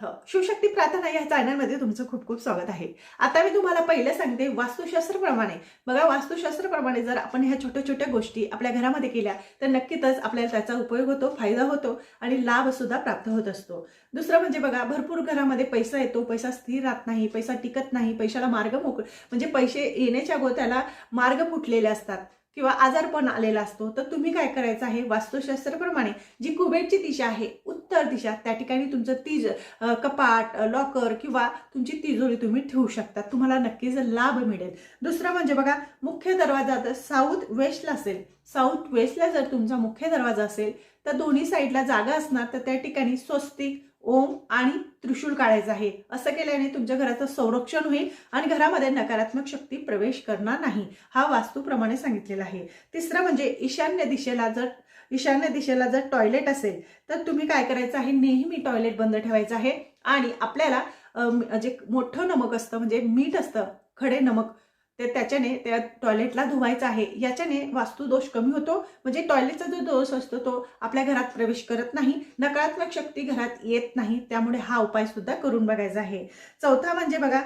समर्थ. शिवशक्ती प्रार्थना या चॅनलमध्ये तुमचं खूप खूप स्वागत आहे. आता मी तुम्हाला पहिलं सांगते वास्तुशास्त्रप्रमाणे. बघा, वास्तुशास्त्रप्रमाणे जर आपण ह्या छोट्या छोट्या गोष्टी आपल्या घरामध्ये केल्या तर नक्कीच आपल्याला त्याचा उपयोग होतो, फायदा होतो आणि लाभ सुद्धा प्राप्त होत असतो. दुसरं म्हणजे बघा, भरपूर घरामध्ये पैसा येतो, पैसा स्थिर राहत नाही, पैसा टिकत नाही, पैशाला मार्ग म्हणजे पैसे येण्याच्या अगोदर त्याला मार्ग फुटलेले असतात किंवा आजारपण आलेला असतो. तर तुम्ही काय करायचं आहे, वास्तुशास्त्रप्रमाणे जी कुबेरची दिशा आहे, उत्तर दिशा, त्या ठिकाणी तुमचं कपाट, लॉकर किंवा तुमची तिजोरी तुम्ही ठेवू शकता. तुम्हाला नक्कीच लाभ मिळेल. दुसरं म्हणजे बघा, मुख्य दरवाजा जर साऊथ वेस्टला असेल, साऊथ वेस्टला जर तुमचा मुख्य दरवाजा असेल तर दोन्ही साईडला जागा असणार, तर त्या ठिकाणी स्वस्तिक, ओम आणि त्रिशूल काढायचं आहे. असं केल्याने तुमच्या घराचं संरक्षण होईल आणि घरामध्ये नकारात्मक शक्ती प्रवेश करणार नाही. हा वास्तूप्रमाणे सांगितलेला आहे. तिसरं म्हणजे ईशान्य दिशेला जर टॉयलेट असेल तर तुम्ही काय करायचं आहे, नेहमी टॉयलेट बंद ठेवायचं आहे आणि आपल्याला जे मोठं नमक असतं म्हणजे मीठ असतं, खडे नमक, ते त्याच्याने त्या टॉयलेटला धुवायचं आहे. याच्याने वास्तुदोष कमी होतो. म्हणजे टॉयलेटचा जो दोष असतो तो आपल्या घरात प्रवेश करत नाही, नकारात्मक शक्ती घरात येत नाही. त्यामुळे हा उपाय सुद्धा करून बघायचा आहे. चौथा म्हणजे बघा,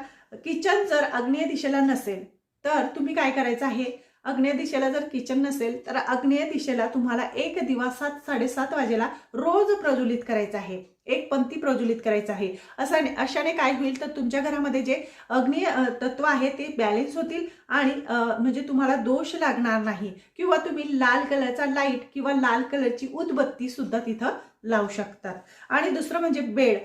किचन जर आग्नेय दिशेला नसेल तर तुम्ही काय करायचं आहे, आग्नेय दिशेला जर किचन नसेल तर आग्नेय दिशेला तुम्हाला एक दिवा 7-7:30 वाजेला रोज प्रज्वलित करायचा आहे, एक पंथी प्रज्वलित करायचं आहे. अशाने काय होईल तर तुमच्या घरामध्ये जे अग्नी तत्व आहे ते बॅलेन्स होतील आणि म्हणजे तुम्हाला दोष लागणार नाही. किंवा तुम्ही लाल कलरचा लाईट किंवा लाल कलरची उदबत्ती सुद्धा तिथं लावू शकतात. आणि दुसरं म्हणजे बेड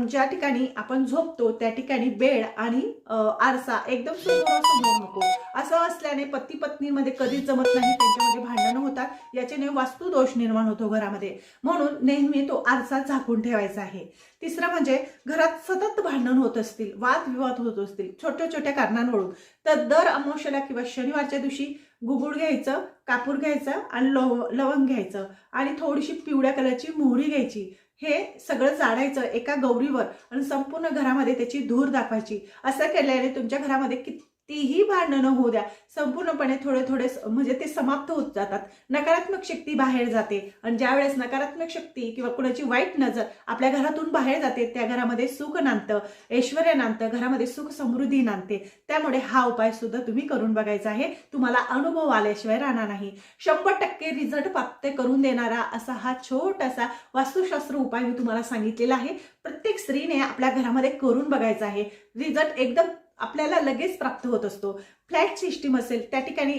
ज्या ठिकाणी आपण झोपतो त्या ठिकाणी बेड आणि आरसा एकदम समोर नको. असं असल्याने पती पत्नीमध्ये कधीच जमत नाही, त्यांच्यामध्ये भांडणं होतात, याच्याने वास्तुदोष निर्माण होतो घरामध्ये. म्हणून नेहमी तो आरसा झाकून ठेवायचा आहे. तिसरं म्हणजे घरात सतत भांडण होत असतील, वादविवाद होत असतील छोट्या छोट्या कारणांवरून, तर दर अमावस्येला किंवा शनिवारच्या दिवशी गुगुळ घ्यायचं, कापूर घ्यायचं आणि लवंग घ्यायचं आणि थोडीशी पिवळ्या कलरची मोहरी घ्यायची. हे सगळं जाडायचं एका गौरीवर आणि संपूर्ण घरामध्ये त्याची धूर दाखवायची. असं केल्याने तुमच्या घरामध्ये कितीही भांडणं होऊ द्या, संपूर्णपणे थोडे म्हणजे ते समाप्त होत जातात. नकारात्मक शक्ती बाहेर जाते आणि ज्यावेळेस नकारात्मक शक्ती किंवा कुणाची वाईट नजर आपल्या घरातून बाहेर जाते, त्या घरामध्ये सुख नांदतं, ऐश्वर्य नांदतं, घरामध्ये सुख समृद्धी नांदते. त्यामुळे हा उपाय सुद्धा तुम्ही करून बघायचा आहे. तुम्हाला अनुभव आल्याशिवाय राहणार नाही. 100% रिझल्ट प्राप्त करून देणारा असा हा छोटासा वास्तुशास्त्र उपाय मी तुम्हाला सांगितलेला आहे. प्रत्येक स्त्रीने आपल्या घरामध्ये करून बघायचा आहे. रिझल्ट एकदम आपल्याला लगेच प्राप्त होत असतो. फ्लॅट सिस्टीम असेल त्या ठिकाणी